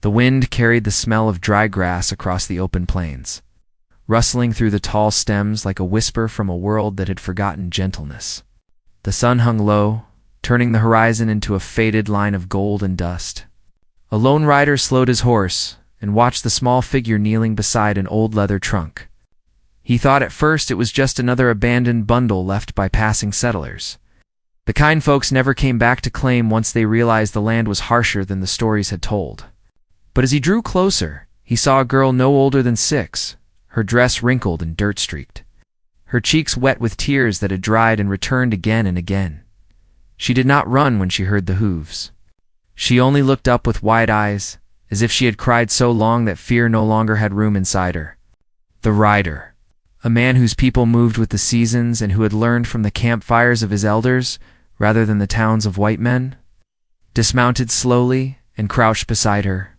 The wind carried the smell of dry grass across the open plains, rustling through the tall stems like a whisper from a world that had forgotten gentleness. The sun hung low, turning the horizon into a faded line of gold and dust. A lone rider slowed his horse and watched the small figure kneeling beside an old leather trunk. He thought at first it was just another abandoned bundle left by passing settlers. The kind folks never came back to claim once they realized the land was harsher than the stories had told. But as he drew closer, he saw a girl no older than 6, her dress wrinkled and dirt-streaked, her cheeks wet with tears that had dried and returned again and again. She did not run when she heard the hooves. She only looked up with wide eyes, as if she had cried so long that fear no longer had room inside her. The rider, a man whose people moved with the seasons and who had learned from the campfires of his elders rather than the towns of white men, dismounted slowly and crouched beside her.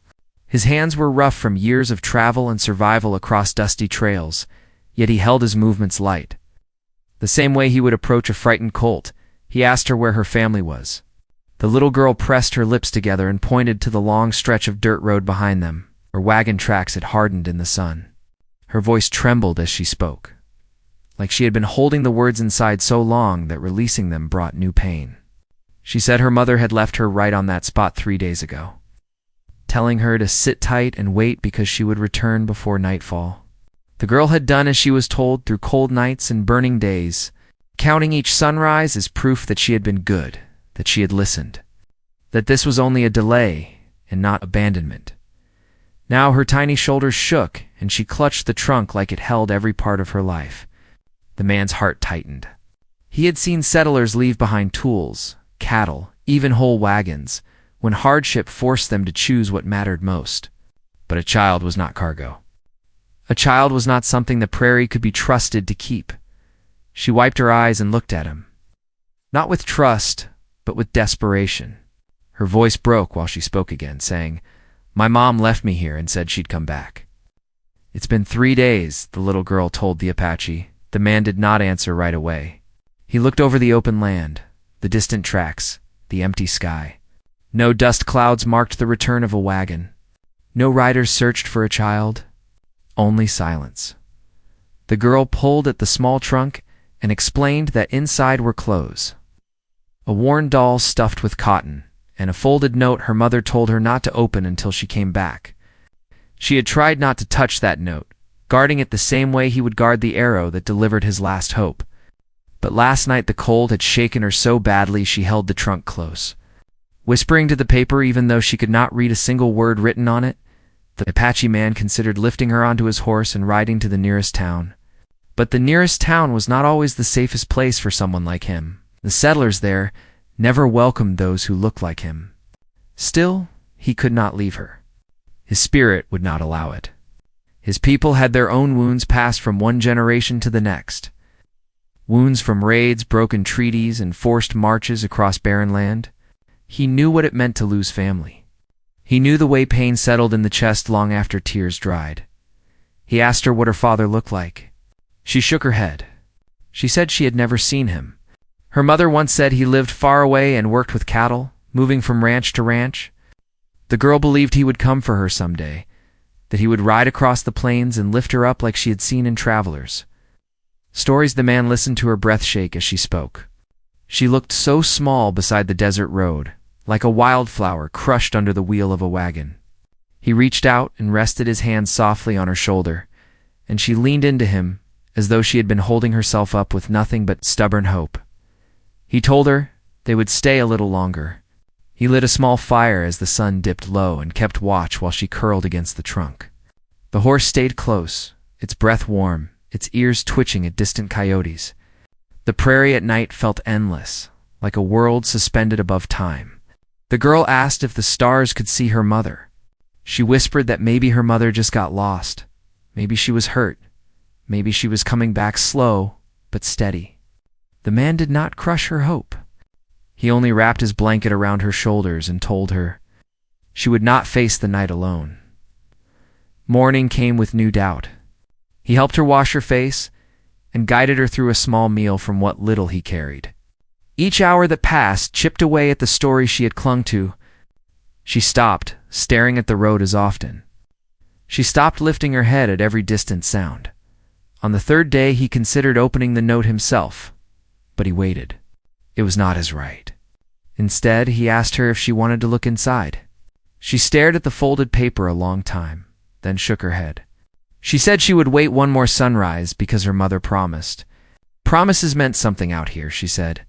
His hands were rough from years of travel and survival across dusty trails, yet he held his movements light. The same way he would approach a frightened colt, he asked her where her family was. The little girl pressed her lips together and pointed to the long stretch of dirt road behind them, where wagon tracks had hardened in the sun. Her voice trembled as she spoke, like she had been holding the words inside so long that releasing them brought new pain. She said her mother had left her right on that spot 3 days ago, telling her to sit tight and wait because she would return before nightfall. The girl had done as she was told through cold nights and burning days, counting each sunrise as proof that she had been good, that she had listened, that this was only a delay and not abandonment. Now her tiny shoulders shook and she clutched the trunk like it held every part of her life. The man's heart tightened. He had seen settlers leave behind tools, cattle, even whole wagons, when hardship forced them to choose what mattered most. But a child was not cargo. A child was not something the prairie could be trusted to keep. She wiped her eyes and looked at him. Not with trust, but with desperation. Her voice broke while she spoke again, saying, "My mom left me here and said she'd come back." "It's been 3 days," the little girl told the Apache. The man did not answer right away. He looked over the open land, the distant tracks, the empty sky. No dust clouds marked the return of a wagon. No riders searched for a child. Only silence. The girl pulled at the small trunk and explained that inside were clothes. A worn doll stuffed with cotton, and a folded note her mother told her not to open until she came back. She had tried not to touch that note, guarding it the same way he would guard the arrow that delivered his last hope. But last night the cold had shaken her so badly she held the trunk close. Whispering to the paper even though she could not read a single word written on it, the Apache man considered lifting her onto his horse and riding to the nearest town. But the nearest town was not always the safest place for someone like him. The settlers there never welcomed those who looked like him. Still, he could not leave her. His spirit would not allow it. His people had their own wounds passed from one generation to the next. Wounds from raids, broken treaties, and forced marches across barren land. He knew what it meant to lose family. He knew the way pain settled in the chest long after tears dried. He asked her what her father looked like. She shook her head. She said she had never seen him. Her mother once said he lived far away and worked with cattle, moving from ranch to ranch. The girl believed he would come for her someday, that he would ride across the plains and lift her up like she had seen in Travelers. Stories the man listened to her breath shake as she spoke. She looked so small beside the desert road, like a wildflower crushed under the wheel of a wagon. He reached out and rested his hand softly on her shoulder, and she leaned into him as though she had been holding herself up with nothing but stubborn hope. He told her they would stay a little longer. He lit a small fire as the sun dipped low and kept watch while she curled against the trunk. The horse stayed close, its breath warm, its ears twitching at distant coyotes. The prairie at night felt endless, like a world suspended above time. The girl asked if the stars could see her mother. She whispered that maybe her mother just got lost. Maybe she was hurt. Maybe she was coming back slow, but steady. The man did not crush her hope. He only wrapped his blanket around her shoulders and told her she would not face the night alone. Morning came with new doubt. He helped her wash her face and guided her through a small meal from what little he carried. Each hour that passed chipped away at the story she had clung to, She stopped, staring at the road as often. She stopped lifting her head at every distant sound. On the third day he considered opening the note himself, but he waited. It was not his right. Instead, he asked her if she wanted to look inside. She stared at the folded paper a long time, then shook her head. She said she would wait one more sunrise because her mother promised. Promises meant something out here, she said.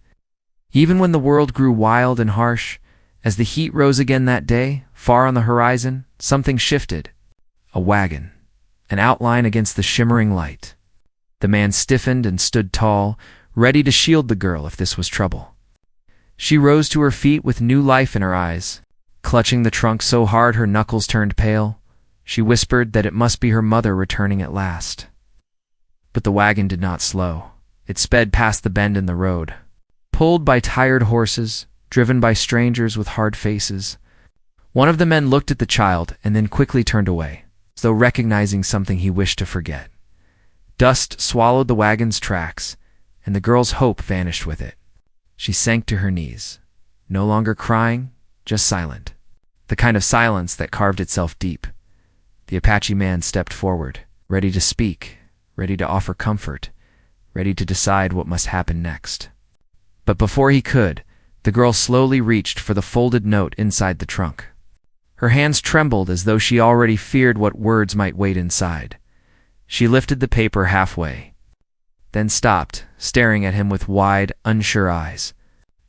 Even when the world grew wild and harsh, as the heat rose again that day, far on the horizon, something shifted. A wagon, an outline against the shimmering light. The man stiffened and stood tall, ready to shield the girl if this was trouble. She rose to her feet with new life in her eyes. Clutching the trunk so hard her knuckles turned pale, she whispered that it must be her mother returning at last. But the wagon did not slow. It sped past the bend in the road. Pulled by tired horses, driven by strangers with hard faces. One of the men looked at the child and then quickly turned away, as though recognizing something he wished to forget. Dust swallowed the wagon's tracks, and the girl's hope vanished with it. She sank to her knees, no longer crying, just silent. The kind of silence that carved itself deep. The Apache man stepped forward, ready to speak, ready to offer comfort, ready to decide what must happen next. But before he could, the girl slowly reached for the folded note inside the trunk. Her hands trembled as though she already feared what words might wait inside. She lifted the paper halfway, then stopped, staring at him with wide, unsure eyes.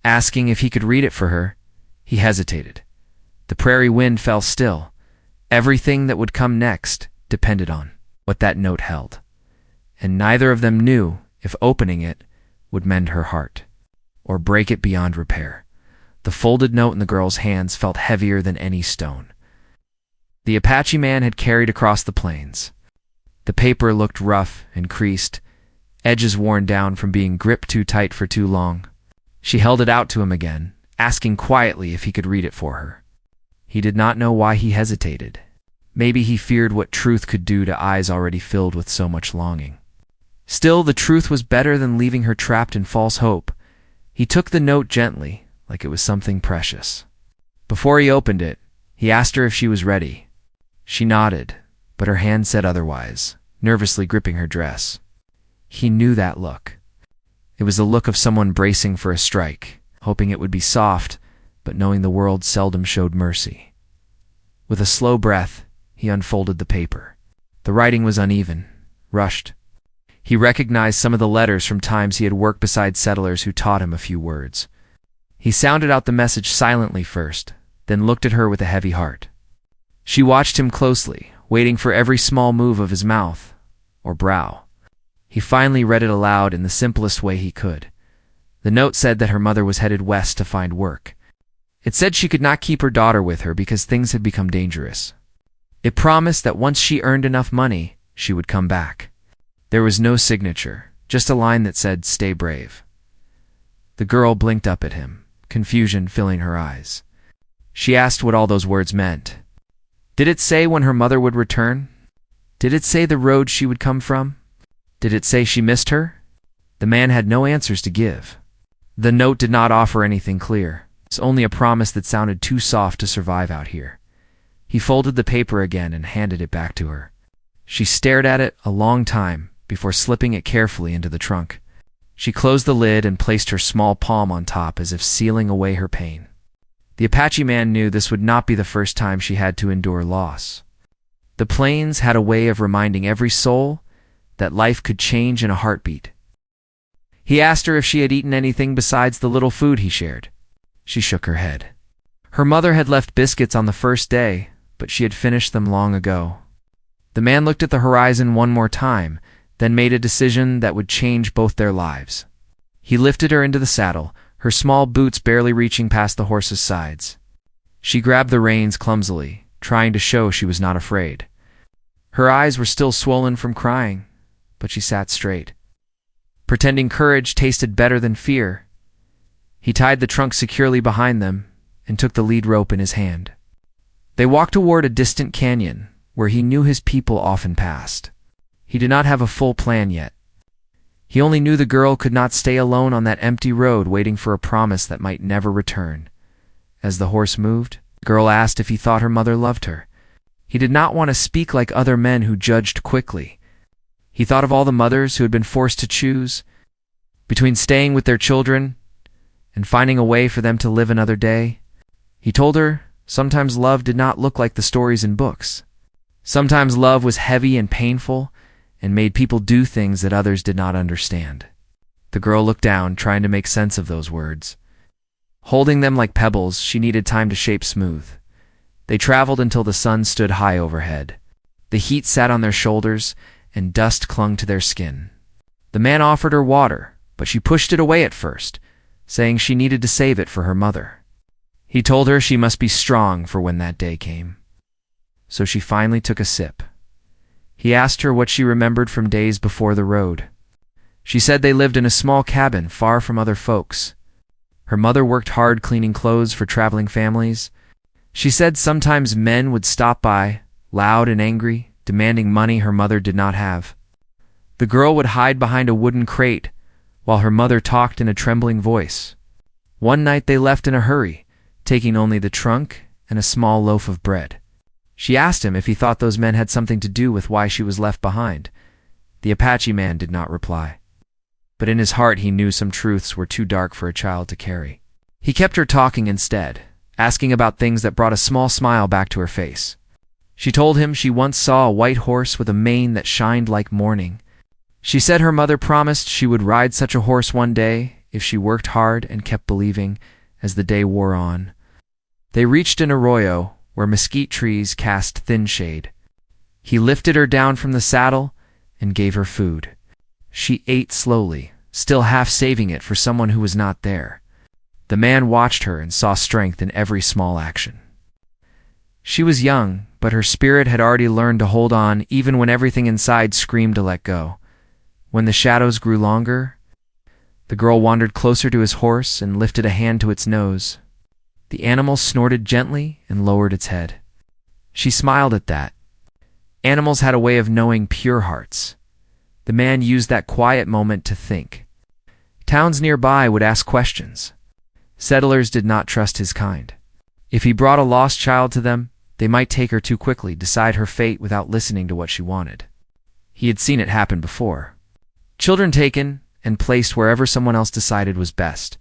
Asking if he could read it for her, he hesitated. The prairie wind fell still. Everything that would come next depended on what that note held. And neither of them knew if opening it would mend her heart or break it beyond repair. The folded note in the girl's hands felt heavier than any stone. The Apache man had carried across the plains. The paper looked rough and creased, edges worn down from being gripped too tight for too long. She held it out to him again, asking quietly if he could read it for her. He did not know why he hesitated. Maybe he feared what truth could do to eyes already filled with so much longing. Still, the truth was better than leaving her trapped in false hope. He took the note gently, like it was something precious. Before he opened it, he asked her if she was ready. She nodded, but her hand said otherwise, nervously gripping her dress. He knew that look. It was the look of someone bracing for a strike, hoping it would be soft, but knowing the world seldom showed mercy. With a slow breath, he unfolded the paper. The writing was uneven, rushed. He recognized some of the letters from times he had worked beside settlers who taught him a few words. He sounded out the message silently first, then looked at her with a heavy heart. She watched him closely, waiting for every small move of his mouth or brow. He finally read it aloud in the simplest way he could. The note said that her mother was headed west to find work. It said she could not keep her daughter with her because things had become dangerous. It promised that once she earned enough money, she would come back. There was no signature, just a line that said, "Stay brave." The girl blinked up at him, confusion filling her eyes. She asked what all those words meant. Did it say when her mother would return? Did it say the road she would come from? Did it say she missed her? The man had no answers to give. The note did not offer anything clear. It's only a promise that sounded too soft to survive out here. He folded the paper again and handed it back to her. She stared at it a long time before slipping it carefully into the trunk. She closed the lid and placed her small palm on top as if sealing away her pain. The Apache man knew this would not be the first time she had to endure loss. The plains had a way of reminding every soul that life could change in a heartbeat. He asked her if she had eaten anything besides the little food he shared. She shook her head. Her mother had left biscuits on the first day, but she had finished them long ago. The man looked at the horizon one more time, then made a decision that would change both their lives. He lifted her into the saddle, her small boots barely reaching past the horse's sides. She grabbed the reins clumsily, trying to show she was not afraid. Her eyes were still swollen from crying, but she sat straight. Pretending courage tasted better than fear, he tied the trunk securely behind them and took the lead rope in his hand. They walked toward a distant canyon where he knew his people often passed. He did not have a full plan yet. He only knew the girl could not stay alone on that empty road waiting for a promise that might never return. As the horse moved, The girl asked if he thought her mother loved her. He did not want to speak like other men who judged quickly. He thought of all the mothers who had been forced to choose between staying with their children and finding a way for them to live another day. He told her sometimes love did not look like the stories in books. Sometimes love was heavy and painful and made people do things that others did not understand. The girl looked down, trying to make sense of those words. Holding them like pebbles, she needed time to shape smooth. They traveled until the sun stood high overhead. The heat sat on their shoulders, and dust clung to their skin. The man offered her water, but she pushed it away at first, saying she needed to save it for her mother. He told her she must be strong for when that day came. So she finally took a sip. He asked her what she remembered from days before the road. She said they lived in a small cabin far from other folks. Her mother worked hard cleaning clothes for traveling families. She said sometimes men would stop by, loud and angry, demanding money her mother did not have. The girl would hide behind a wooden crate while her mother talked in a trembling voice. One night they left in a hurry, taking only the trunk and a small loaf of bread. She asked him if he thought those men had something to do with why she was left behind. The Apache man did not reply. But in his heart he knew some truths were too dark for a child to carry. He kept her talking instead, asking about things that brought a small smile back to her face. She told him she once saw a white horse with a mane that shined like morning. She said her mother promised she would ride such a horse one day if she worked hard and kept believing as the day wore on. They reached an arroyo where mesquite trees cast thin shade. He lifted her down from the saddle and gave her food. She ate slowly, still half saving it for someone who was not there. The man watched her and saw strength in every small action. She was young, but her spirit had already learned to hold on even when everything inside screamed to let go. When the shadows grew longer, the girl wandered closer to his horse and lifted a hand to its nose. The animal snorted gently and lowered its head. She smiled at that. Animals had a way of knowing pure hearts. The man used that quiet moment to think. Towns nearby would ask questions. Settlers did not trust his kind. If he brought a lost child to them, they might take her too quickly, decide her fate without listening to what she wanted. He had seen it happen before. Children taken and placed wherever someone else decided was best.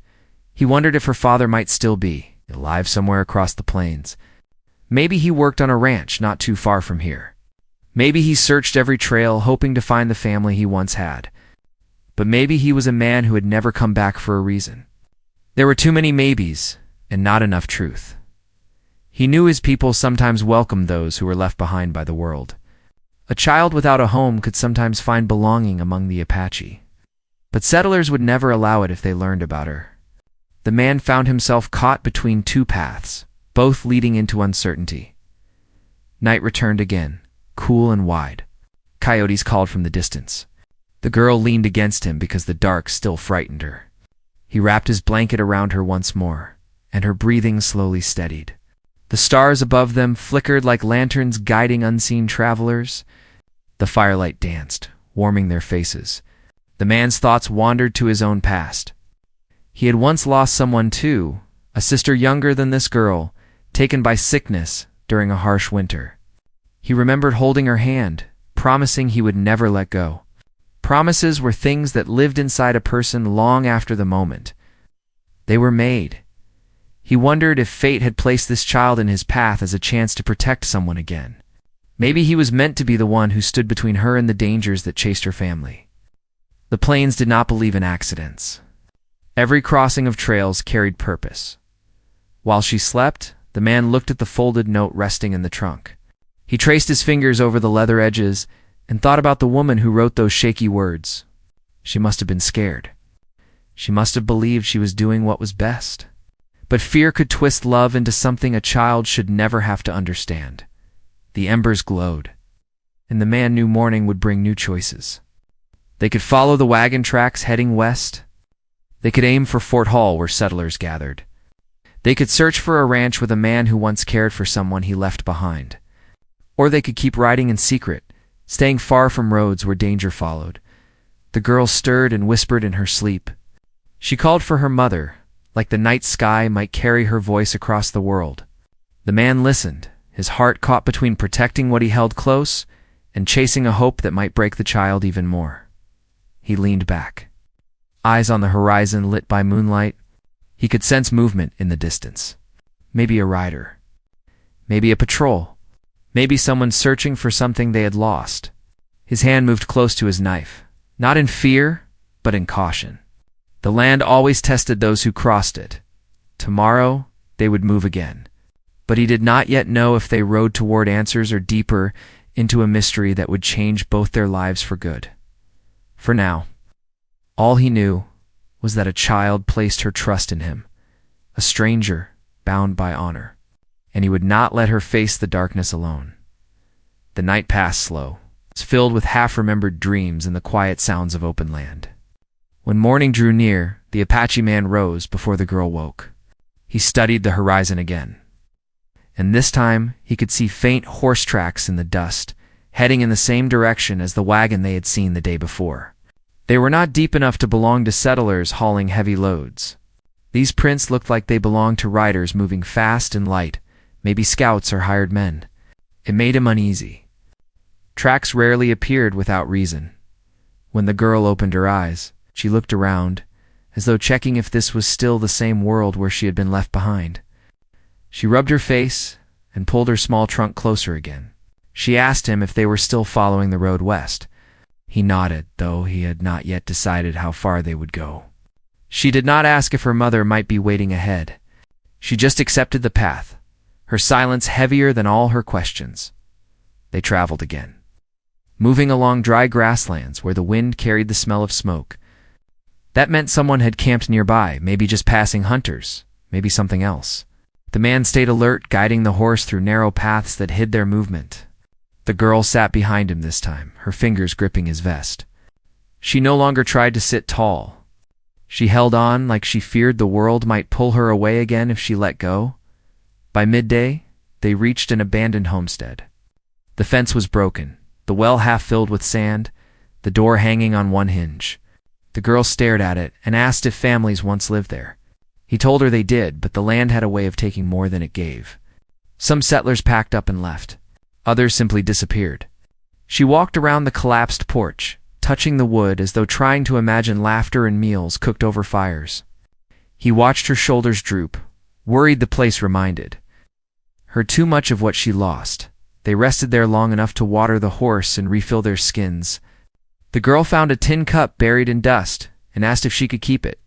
He wondered if her father might still be alive somewhere across the plains. Maybe he worked on a ranch not too far from here. Maybe he searched every trail hoping to find the family he once had. But maybe he was a man who had never come back for a reason. There were too many maybes and not enough truth. He knew his people sometimes welcomed those who were left behind by the world. A child without a home could sometimes find belonging among the Apache. But settlers would never allow it if they learned about her. The man found himself caught between two paths, both leading into uncertainty. Night returned again, cool and wide. Coyotes called from the distance. The girl leaned against him because the dark still frightened her. He wrapped his blanket around her once more, and her breathing slowly steadied. The stars above them flickered like lanterns guiding unseen travelers. The firelight danced, warming their faces. The man's thoughts wandered to his own past. He had once lost someone too, a sister younger than this girl, taken by sickness during a harsh winter. He remembered holding her hand, promising he would never let go. Promises were things that lived inside a person long after the moment. They were made. He wondered if fate had placed this child in his path as a chance to protect someone again. Maybe he was meant to be the one who stood between her and the dangers that chased her family. The plains did not believe in accidents. Every crossing of trails carried purpose. While she slept, the man looked at the folded note resting in the trunk. He traced his fingers over the leather edges and thought about the woman who wrote those shaky words. She must have been scared. She must have believed she was doing what was best. But fear could twist love into something a child should never have to understand. The embers glowed, and the man knew morning would bring new choices. They could follow the wagon tracks heading west. They could aim for Fort Hall where settlers gathered. They could search for a ranch with a man who once cared for someone he left behind. Or they could keep riding in secret, staying far from roads where danger followed. The girl stirred and whispered in her sleep. She called for her mother, like the night sky might carry her voice across the world. The man listened, his heart caught between protecting what he held close and chasing a hope that might break the child even more. He leaned back, eyes on the horizon lit by moonlight. He could sense movement in the distance. Maybe a rider. Maybe a patrol. Maybe someone searching for something they had lost. His hand moved close to his knife, not in fear, but in caution. The land always tested those who crossed it. Tomorrow, they would move again. But he did not yet know if they rode toward answers or deeper into a mystery that would change both their lives for good. For now, all he knew was that a child placed her trust in him, a stranger bound by honor, and he would not let her face the darkness alone. The night passed slow, filled with half-remembered dreams and the quiet sounds of open land. When morning drew near, the Apache man rose before the girl woke. He studied the horizon again, and this time he could see faint horse tracks in the dust, heading in the same direction as the wagon they had seen the day before. They were not deep enough to belong to settlers hauling heavy loads. These prints looked like they belonged to riders moving fast and light, maybe scouts or hired men. It made him uneasy. Tracks rarely appeared without reason. When the girl opened her eyes, she looked around, as though checking if this was still the same world where she had been left behind. She rubbed her face and pulled her small trunk closer again. She asked him if they were still following the road west. He nodded, though he had not yet decided how far they would go. She did not ask if her mother might be waiting ahead. She just accepted the path, her silence heavier than all her questions. They traveled again, moving along dry grasslands where the wind carried the smell of smoke. That meant someone had camped nearby, maybe just passing hunters, maybe something else. The man stayed alert, guiding the horse through narrow paths that hid their movement. The girl sat behind him this time, her fingers gripping his vest. She no longer tried to sit tall. She held on like she feared the world might pull her away again if she let go. By midday, they reached an abandoned homestead. The fence was broken, the well half filled with sand, the door hanging on one hinge. The girl stared at it and asked if families once lived there. He told her they did, but the land had a way of taking more than it gave. Some settlers packed up and left. Others simply disappeared. She walked around the collapsed porch, touching the wood as though trying to imagine laughter and meals cooked over fires. He watched her shoulders droop, worried the place reminded her too much of what she lost. They rested there long enough to water the horse and refill their skins. The girl found a tin cup buried in dust and asked if she could keep it.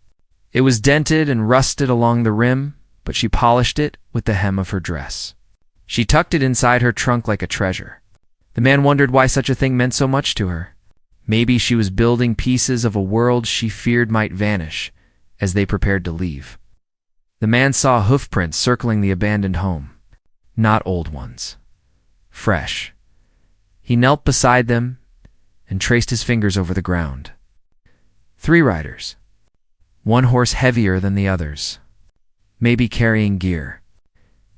It was dented and rusted along the rim, but she polished it with the hem of her dress. She tucked it inside her trunk like a treasure. The man wondered why such a thing meant so much to her. Maybe she was building pieces of a world she feared might vanish as they prepared to leave. The man saw hoofprints circling the abandoned home. Not old ones. Fresh. He knelt beside them and traced his fingers over the ground. 3 riders. One horse heavier than the others. Maybe carrying gear.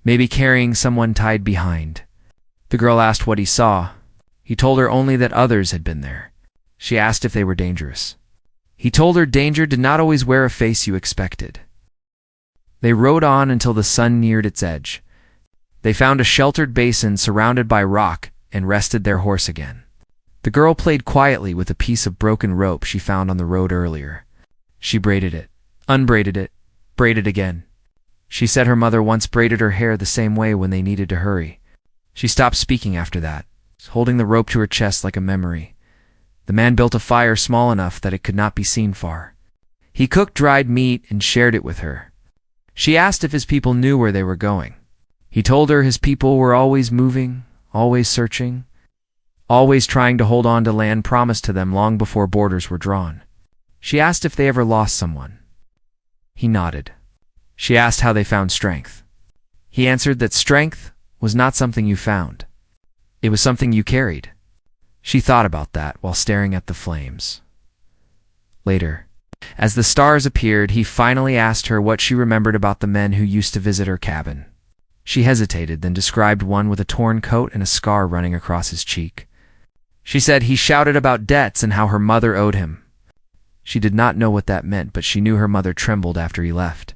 Maybe carrying someone tied behind. The girl asked what he saw. He told her only that others had been there. She asked if they were dangerous. He told her danger did not always wear a face you expected. They rode on until the sun neared its edge. They found a sheltered basin surrounded by rock and rested their horse again. The girl played quietly with a piece of broken rope she found on the road earlier. She braided it, unbraided it, braided again. She said her mother once braided her hair the same way when they needed to hurry. She stopped speaking after that, holding the rope to her chest like a memory. The man built a fire small enough that it could not be seen far. He cooked dried meat and shared it with her. She asked if his people knew where they were going. He told her his people were always moving, always searching, always trying to hold on to land promised to them long before borders were drawn. She asked if they ever lost someone. He nodded. She asked how they found strength. He answered that strength was not something you found. It was something you carried. She thought about that while staring at the flames. Later, as the stars appeared, he finally asked her what she remembered about the men who used to visit her cabin. She hesitated, then described one with a torn coat and a scar running across his cheek. She said he shouted about debts and how her mother owed him. She did not know what that meant, but she knew her mother trembled after he left.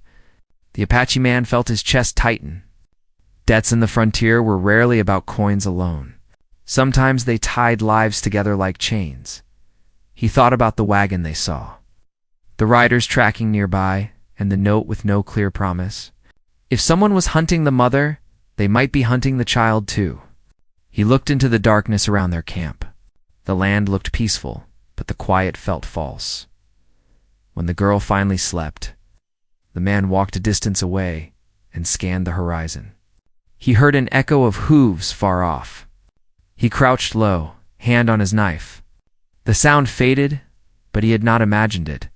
The Apache man felt his chest tighten. Debts in the frontier were rarely about coins alone. Sometimes they tied lives together like chains. He thought about the wagon they saw, the riders tracking nearby, and the note with no clear promise. If someone was hunting the mother, they might be hunting the child too. He looked into the darkness around their camp. The land looked peaceful, but the quiet felt false. When the girl finally slept, the man walked a distance away and scanned the horizon. He heard an echo of hooves far off. He crouched low, hand on his knife. The sound faded, but he had not imagined it.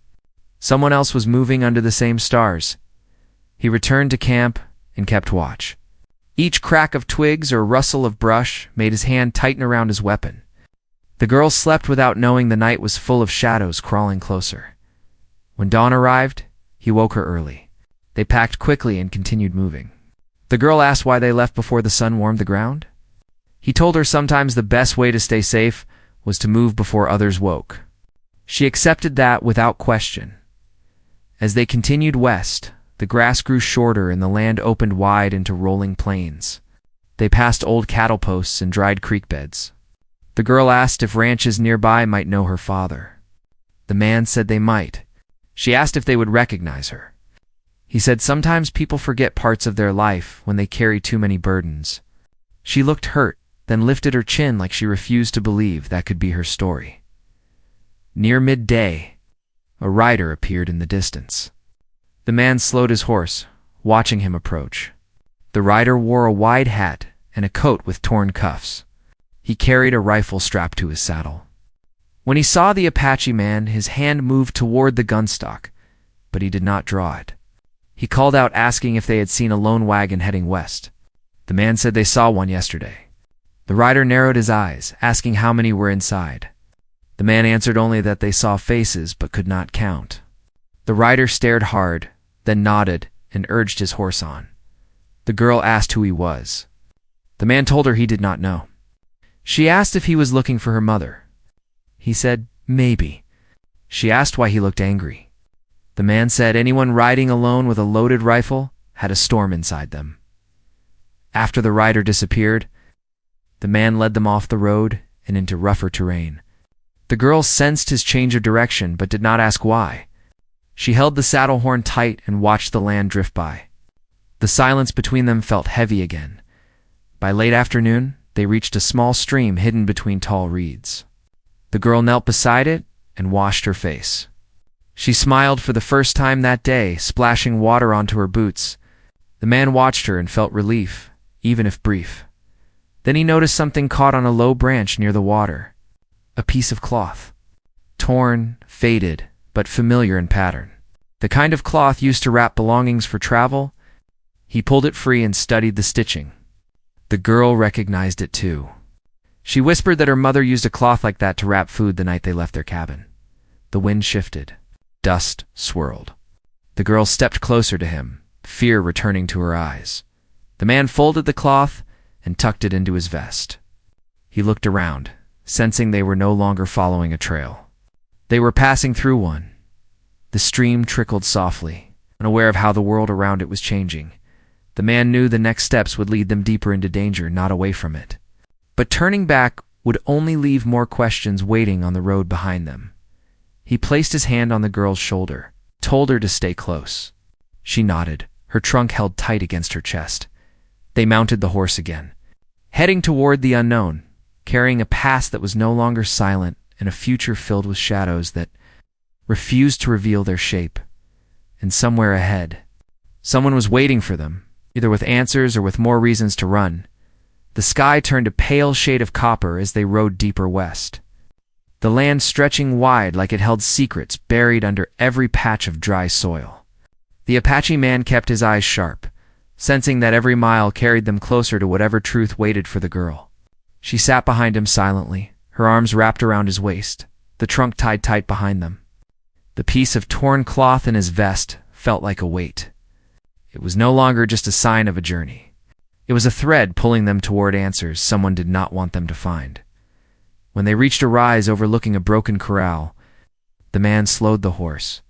Someone else was moving under the same stars. He returned to camp and kept watch. Each crack of twigs or rustle of brush made his hand tighten around his weapon. The girl slept without knowing the night was full of shadows crawling closer. When dawn arrived, he woke her early. They packed quickly and continued moving. The girl asked why they left before the sun warmed the ground. He told her sometimes the best way to stay safe was to move before others woke. She accepted that without question. As they continued west, the grass grew shorter and the land opened wide into rolling plains. They passed old cattle posts and dried creek beds. The girl asked if ranches nearby might know her father. The man said they might. She asked if they would recognize her. He said sometimes people forget parts of their life when they carry too many burdens. She looked hurt, then lifted her chin like she refused to believe that could be her story. Near midday, a rider appeared in the distance. The man slowed his horse, watching him approach. The rider wore a wide hat and a coat with torn cuffs. He carried a rifle strapped to his saddle. When he saw the Apache man, his hand moved toward the gunstock, but he did not draw it. He called out asking if they had seen a lone wagon heading west. The man said they saw one yesterday. The rider narrowed his eyes, asking how many were inside. The man answered only that they saw faces but could not count. The rider stared hard, then nodded and urged his horse on. The girl asked who he was. The man told her he did not know. She asked if he was looking for her mother. He said, maybe. She asked why he looked angry. The man said anyone riding alone with a loaded rifle had a storm inside them. After the rider disappeared, the man led them off the road and into rougher terrain. The girl sensed his change of direction but did not ask why. She held the saddle horn tight and watched the land drift by. The silence between them felt heavy again. By late afternoon, they reached a small stream hidden between tall reeds. The girl knelt beside it and washed her face. She smiled for the first time that day, splashing water onto her boots. The man watched her and felt relief, even if brief. Then he noticed something caught on a low branch near the water. A piece of cloth. Torn, faded, but familiar in pattern. The kind of cloth used to wrap belongings for travel. He pulled it free and studied the stitching. The girl recognized it too. She whispered that her mother used a cloth like that to wrap food the night they left their cabin. The wind shifted. Dust swirled. The girl stepped closer to him, fear returning to her eyes. The man folded the cloth and tucked it into his vest. He looked around, sensing they were no longer following a trail. They were passing through one. The stream trickled softly, unaware of how the world around it was changing. The man knew the next steps would lead them deeper into danger, not away from it. But turning back would only leave more questions waiting on the road behind them. He placed his hand on the girl's shoulder, told her to stay close. She nodded, her trunk held tight against her chest. They mounted the horse again, heading toward the unknown, carrying a past that was no longer silent and a future filled with shadows that refused to reveal their shape. And somewhere ahead, someone was waiting for them, either with answers or with more reasons to run. The sky turned a pale shade of copper as they rode deeper west. The land stretching wide like it held secrets buried under every patch of dry soil. The Apache man kept his eyes sharp, sensing that every mile carried them closer to whatever truth waited for the girl. She sat behind him silently, her arms wrapped around his waist, the trunk tied tight behind them. The piece of torn cloth in his vest felt like a weight. It was no longer just a sign of a journey. It was a thread pulling them toward answers someone did not want them to find. When they reached a rise overlooking a broken corral, the man slowed the horse.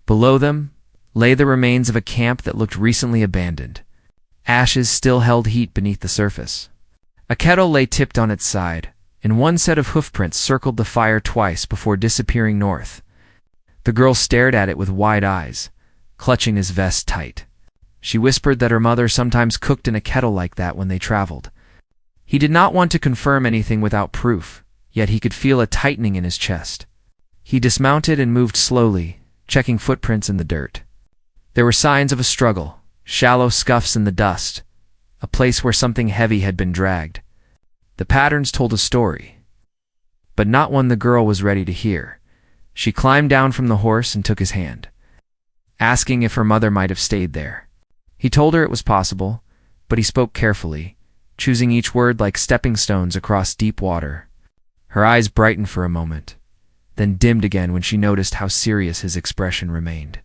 Below them lay the remains of a camp that looked recently abandoned. Ashes still held heat beneath the surface. A kettle lay tipped on its side, and one set of hoofprints circled the fire twice before disappearing north. The girl stared at it with wide eyes, clutching his vest tight. She whispered that her mother sometimes cooked in a kettle like that when they traveled. He did not want to confirm anything without proof, yet he could feel a tightening in his chest. He dismounted and moved slowly, checking footprints in the dirt. There were signs of a struggle, shallow scuffs in the dust, a place where something heavy had been dragged. The patterns told a story, but not one the girl was ready to hear. She climbed down from the horse and took his hand, asking if her mother might have stayed there. He told her it was possible, but he spoke carefully, choosing each word like stepping stones across deep water. Her eyes brightened for a moment, then dimmed again when she noticed how serious his expression remained.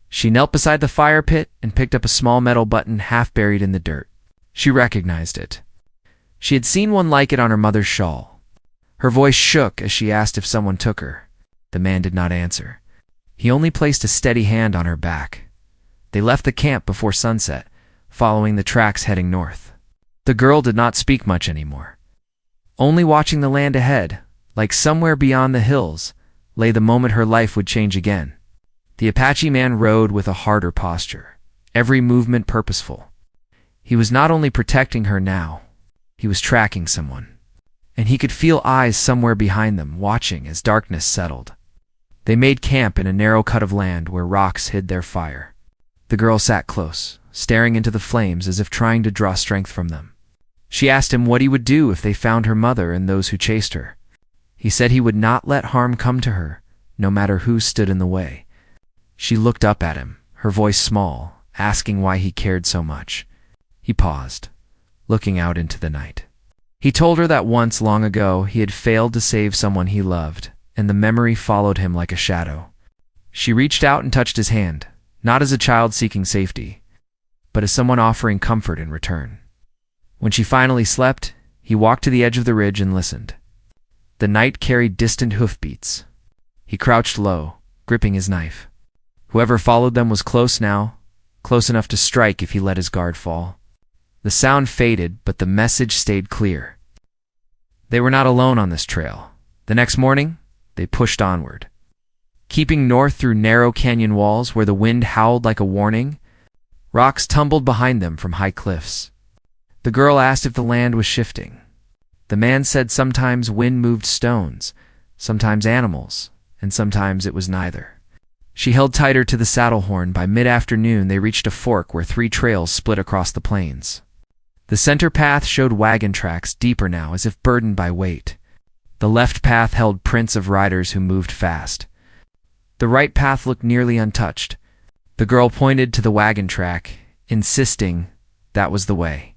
She knelt beside the fire pit and picked up a small metal button half buried in the dirt. She recognized it. She had seen one like it on her mother's shawl. Her voice shook as she asked if someone took her. The man did not answer. He only placed a steady hand on her back. They left the camp before sunset, following the tracks heading north. The girl did not speak much anymore. Only watching the land ahead, like somewhere beyond the hills, lay the moment her life would change again. The Apache man rode with a harder posture, every movement purposeful. He was not only protecting her now, he was tracking someone, and he could feel eyes somewhere behind them watching as darkness settled. They made camp in a narrow cut of land where rocks hid their fire. The girl sat close, staring into the flames as if trying to draw strength from them. She asked him what he would do if they found her mother and those who chased her. He said he would not let harm come to her, no matter who stood in the way. She looked up at him, her voice small, asking why he cared so much. He paused, looking out into the night. He told her that once long ago he had failed to save someone he loved, and the memory followed him like a shadow. She reached out and touched his hand, not as a child seeking safety, but as someone offering comfort in return. When she finally slept, he walked to the edge of the ridge and listened. The night carried distant hoofbeats. He crouched low, gripping his knife. Whoever followed them was close now, close enough to strike if he let his guard fall. The sound faded, but the message stayed clear. They were not alone on this trail. The next morning, they pushed onward. Keeping north through narrow canyon walls where the wind howled like a warning, rocks tumbled behind them from high cliffs. The girl asked if the land was shifting. The man said sometimes wind moved stones, sometimes animals, and sometimes it was neither. She held tighter to the saddle horn. By mid-afternoon, they reached a fork where 3 trails split across the plains. The center path showed wagon tracks deeper now, as if burdened by weight. The left path held prints of riders who moved fast. The right path looked nearly untouched. The girl pointed to the wagon track, insisting that was the way.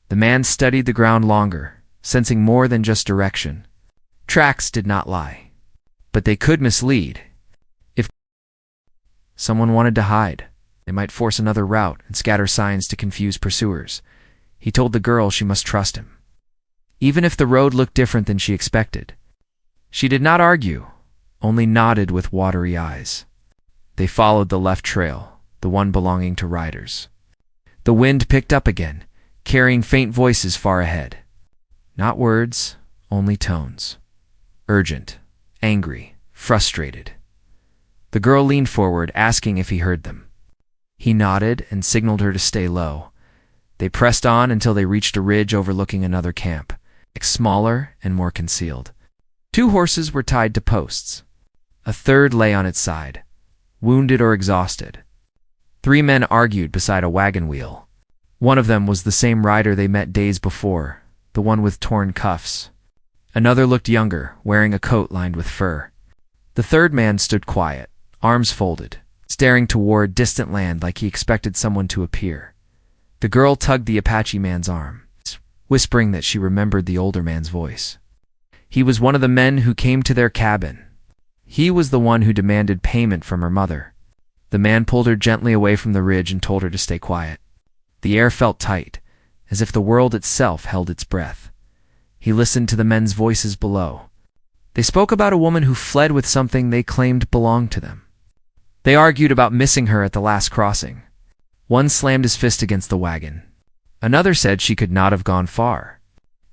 The man studied the ground longer, sensing more than just direction. Tracks did not lie, but they could mislead. If someone wanted to hide, they might force another route and scatter signs to confuse pursuers. He told the girl she must trust him, even if the road looked different than she expected. She did not argue, only nodded with watery eyes. They followed the left trail, the one belonging to riders. The wind picked up again, carrying faint voices far ahead. Not words, only tones. Urgent, angry, frustrated. The girl leaned forward, asking if he heard them. He nodded and signaled her to stay low. They pressed on until they reached a ridge overlooking another camp, smaller and more concealed. 2 horses were tied to posts. A third lay on its side, wounded or exhausted. 3 men argued beside a wagon wheel. One of them was the same rider they met days before, the one with torn cuffs. Another looked younger, wearing a coat lined with fur. The third man stood quiet, arms folded, staring toward distant land like he expected someone to appear. The girl tugged the Apache man's arm, whispering that she remembered the older man's voice. He was one of the men who came to their cabin. He was the one who demanded payment from her mother. The man pulled her gently away from the ridge and told her to stay quiet. The air felt tight, as if the world itself held its breath. He listened to the men's voices below. They spoke about a woman who fled with something they claimed belonged to them. They argued about missing her at the last crossing. One slammed his fist against the wagon. Another said she could not have gone far.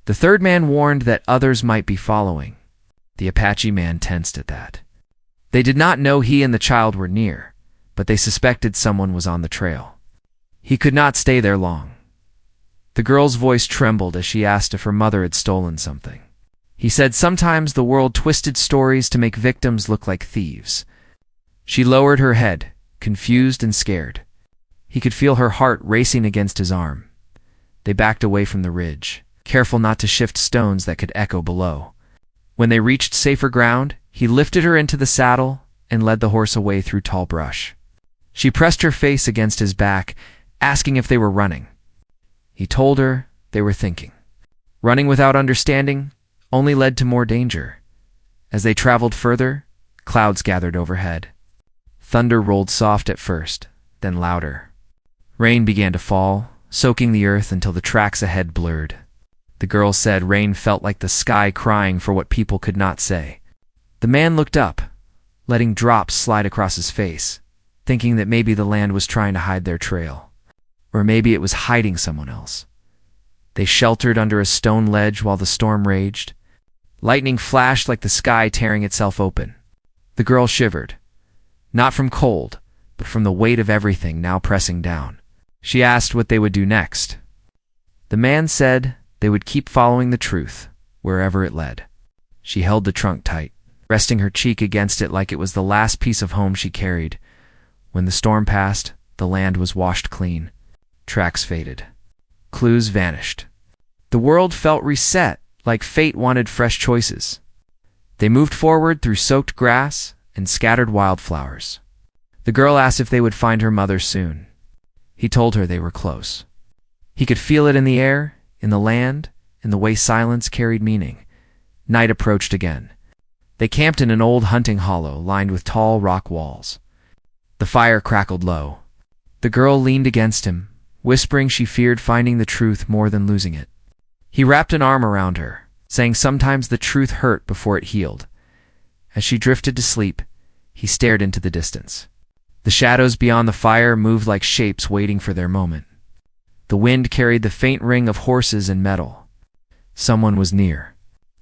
The third man warned that others might be following. The Apache man tensed at that. They did not know he and the child were near, but they suspected someone was on the trail. He could not stay there long. The girl's voice trembled as she asked if her mother had stolen something. He said sometimes the world twisted stories to make victims look like thieves. She lowered her head, confused and scared. He could feel her heart racing against his arm. They backed away from the ridge, careful not to shift stones that could echo below. When they reached safer ground, he lifted her into the saddle and led the horse away through tall brush. She pressed her face against his back, asking if they were running. He told her they were thinking. Running without understanding only led to more danger. As they traveled further, clouds gathered overhead. Thunder rolled soft at first, then louder. Rain began to fall, soaking the earth until the tracks ahead blurred. The girl said rain felt like the sky crying for what people could not say. The man looked up, letting drops slide across his face, thinking that maybe the land was trying to hide their trail. Or maybe it was hiding someone else. They sheltered under a stone ledge while the storm raged. Lightning flashed like the sky tearing itself open. The girl shivered, not from cold, but from the weight of everything now pressing down. She asked what they would do next. The man said they would keep following the truth, wherever it led. She held the trunk tight, resting her cheek against it like it was the last piece of home she carried. When the storm passed, the land was washed clean. Tracks faded. Clues vanished. The world felt reset, like fate wanted fresh choices. They moved forward through soaked grass and scattered wildflowers. The girl asked if they would find her mother soon. He told her they were close. He could feel it in the air, in the land, in the way silence carried meaning. Night approached again. They camped in an old hunting hollow lined with tall rock walls. The fire crackled low. The girl leaned against him, whispering she feared finding the truth more than losing it. He wrapped an arm around her, saying sometimes the truth hurt before it healed. As she drifted to sleep, he stared into the distance. The shadows beyond the fire moved like shapes waiting for their moment. The wind carried the faint ring of horses and metal. Someone was near.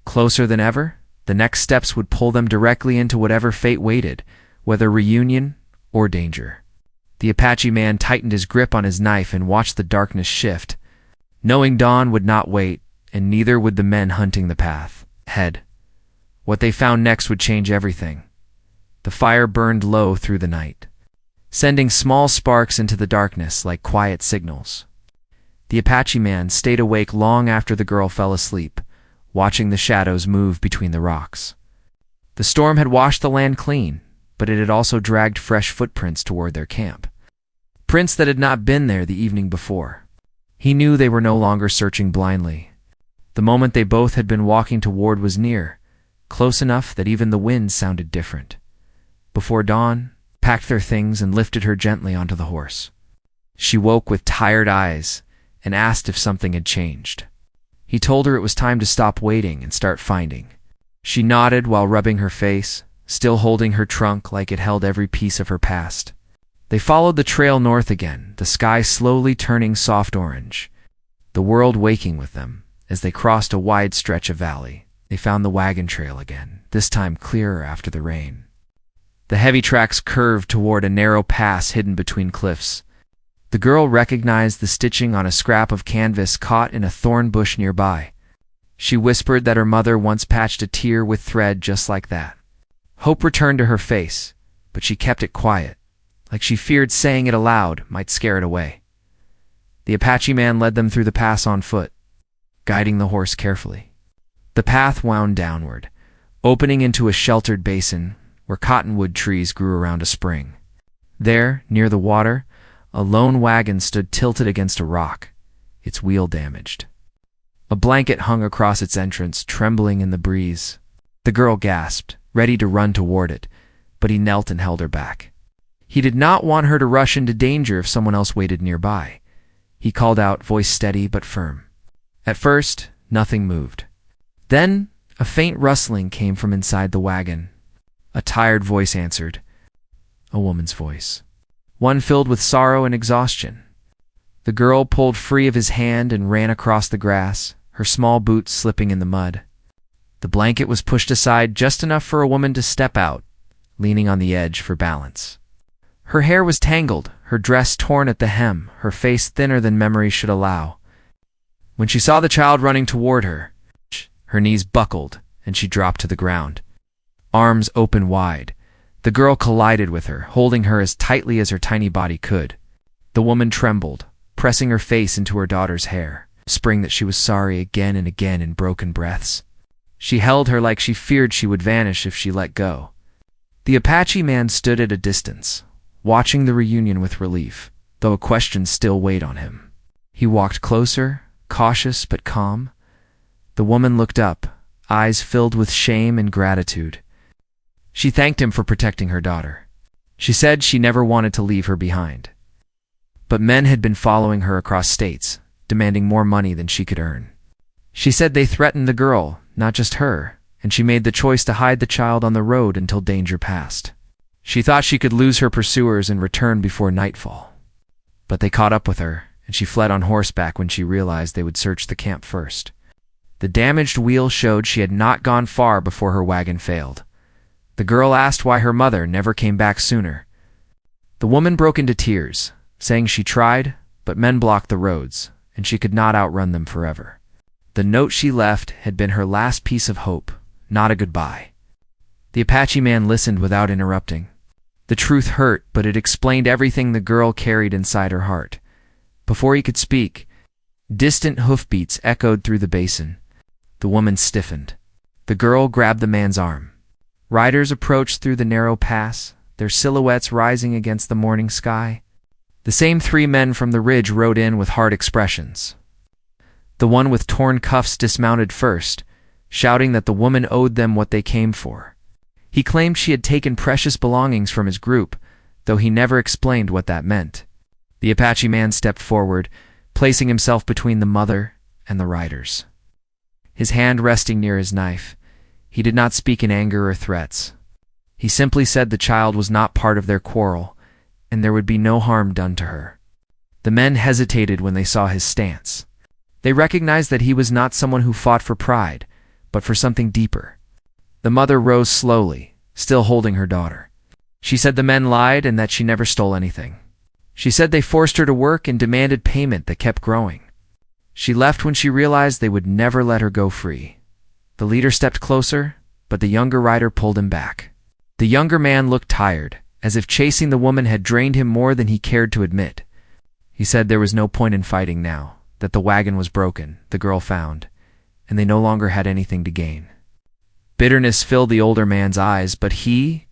Closer than ever, the next steps would pull them directly into whatever fate waited, whether reunion or danger. The Apache man tightened his grip on his knife and watched the darkness shift, knowing dawn would not wait, and neither would the men hunting the path ahead. What they found next would change everything. The fire burned low through the night, sending small sparks into the darkness like quiet signals. The Apache man stayed awake long after the girl fell asleep, watching the shadows move between the rocks. The storm had washed the land clean, but it had also dragged fresh footprints toward their camp. Prints that had not been there the evening before. He knew they were no longer searching blindly. The moment they both had been walking toward was near, close enough that even the wind sounded different. Before dawn, packed their things and lifted her gently onto the horse. She woke with tired eyes and asked if something had changed. He told her it was time to stop waiting and start finding. She nodded while rubbing her face, still holding her trunk like it held every piece of her past. They followed the trail north again, the sky slowly turning soft orange, the world waking with them. As they crossed a wide stretch of valley, they found the wagon trail again, this time clearer after the rain. The heavy tracks curved toward a narrow pass hidden between cliffs. The girl recognized the stitching on a scrap of canvas caught in a thorn bush nearby. She whispered that her mother once patched a tear with thread just like that. Hope returned to her face, but she kept it quiet, like she feared saying it aloud might scare it away. The Apache man led them through the pass on foot, guiding the horse carefully. The path wound downward, opening into a sheltered basin where cottonwood trees grew around a spring. There, near the water, a lone wagon stood tilted against a rock, its wheel damaged. A blanket hung across its entrance, trembling in the breeze. The girl gasped, ready to run toward it, but he knelt and held her back. He did not want her to rush into danger if someone else waited nearby. He called out, voice steady but firm. At first, nothing moved. Then, a faint rustling came from inside the wagon. A tired voice answered. A woman's voice. One filled with sorrow and exhaustion. The girl pulled free of his hand and ran across the grass, her small boots slipping in the mud. The blanket was pushed aside just enough for a woman to step out, leaning on the edge for balance. Her hair was tangled, her dress torn at the hem, her face thinner than memory should allow. When she saw the child running toward her, her knees buckled and she dropped to the ground. Arms open wide, the girl collided with her, holding her as tightly as her tiny body could. The woman trembled, pressing her face into her daughter's hair, whispering that she was sorry again and again in broken breaths. She held her like she feared she would vanish if she let go. The Apache man stood at a distance, watching the reunion with relief, though a question still weighed on him. He walked closer, cautious but calm. The woman looked up, eyes filled with shame and gratitude. She thanked him for protecting her daughter. She said she never wanted to leave her behind. But men had been following her across states, demanding more money than she could earn. She said they threatened the girl, not just her, and she made the choice to hide the child on the road until danger passed. She thought she could lose her pursuers and return before nightfall. But they caught up with her, and she fled on horseback when she realized they would search the camp first. The damaged wheel showed she had not gone far before her wagon failed. The girl asked why her mother never came back sooner. The woman broke into tears, saying she tried, but men blocked the roads, and she could not outrun them forever. The note she left had been her last piece of hope, not a goodbye. The Apache man listened without interrupting. The truth hurt, but it explained everything the girl carried inside her heart. Before he could speak, distant hoofbeats echoed through the basin. The woman stiffened. The girl grabbed the man's arm. Riders approached through the narrow pass, their silhouettes rising against the morning sky. The same 3 men from the ridge rode in with hard expressions. The one with torn cuffs dismounted first, shouting that the woman owed them what they came for. He claimed she had taken precious belongings from his group, though he never explained what that meant. The Apache man stepped forward, placing himself between the mother and the riders. His hand resting near his knife, he did not speak in anger or threats. He simply said the child was not part of their quarrel, and there would be no harm done to her. The men hesitated when they saw his stance. They recognized that he was not someone who fought for pride, but for something deeper. The mother rose slowly, still holding her daughter. She said the men lied and that she never stole anything. She said they forced her to work and demanded payment that kept growing. She left when she realized they would never let her go free. The leader stepped closer, but the younger rider pulled him back. The younger man looked tired, as if chasing the woman had drained him more than he cared to admit. He said there was no point in fighting now, that the wagon was broken, the girl found, and they no longer had anything to gain. Bitterness filled the older man's eyes, but he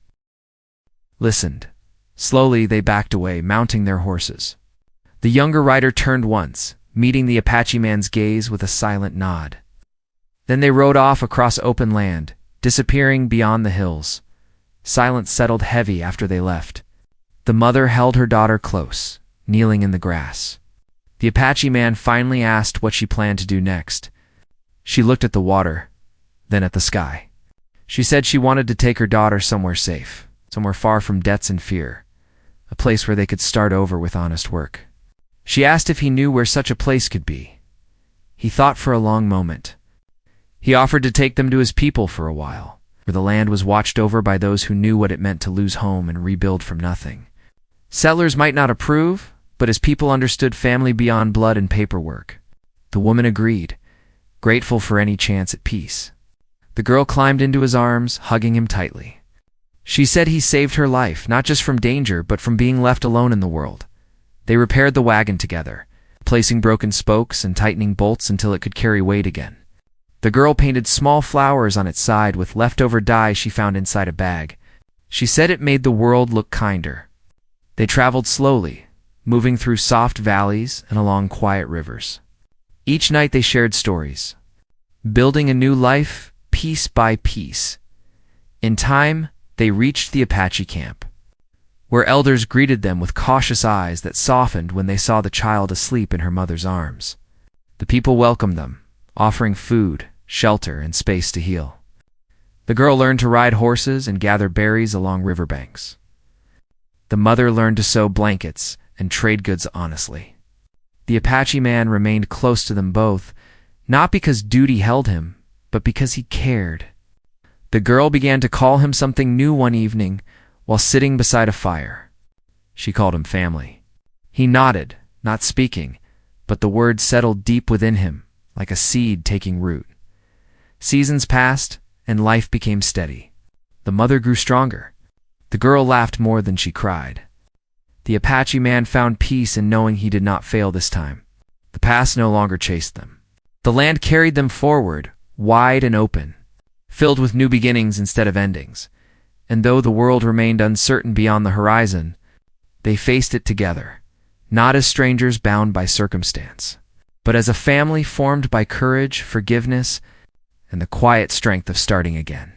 listened. Slowly they backed away, mounting their horses. The younger rider turned once, meeting the Apache man's gaze with a silent nod. Then they rode off across open land, disappearing beyond the hills. Silence settled heavy after they left. The mother held her daughter close, kneeling in the grass. The Apache man finally asked what she planned to do next. She looked at the water, then at the sky. She said she wanted to take her daughter somewhere safe, somewhere far from debts and fear, a place where they could start over with honest work. She asked if he knew where such a place could be. He thought for a long moment. He offered to take them to his people for a while, where the land was watched over by those who knew what it meant to lose home and rebuild from nothing. Settlers might not approve, but his people understood family beyond blood and paperwork. The woman agreed, grateful for any chance at peace. The girl climbed into his arms, hugging him tightly. She said he saved her life, not just from danger, but from being left alone in the world. They repaired the wagon together, placing broken spokes and tightening bolts until it could carry weight again. The girl painted small flowers on its side with leftover dye she found inside a bag. She said it made the world look kinder. They traveled slowly, moving through soft valleys and along quiet rivers. Each night they shared stories, building a new life piece by piece. In time, they reached the Apache camp, where elders greeted them with cautious eyes that softened when they saw the child asleep in her mother's arms. The people welcomed them, offering food, shelter, and space to heal. The girl learned to ride horses and gather berries along riverbanks. The mother learned to sew blankets and trade goods honestly. The Apache man remained close to them both, not because duty held him, but because he cared. The girl began to call him something new one evening while sitting beside a fire. She called him family. He nodded, not speaking, but the words settled deep within him, like a seed taking root. Seasons passed, and life became steady. The mother grew stronger. The girl laughed more than she cried. The Apache man found peace in knowing he did not fail this time. The past no longer chased them. The land carried them forward, wide and open, filled with new beginnings instead of endings. And though the world remained uncertain beyond the horizon, they faced it together, not as strangers bound by circumstance, but as a family formed by courage, forgiveness, and the quiet strength of starting again.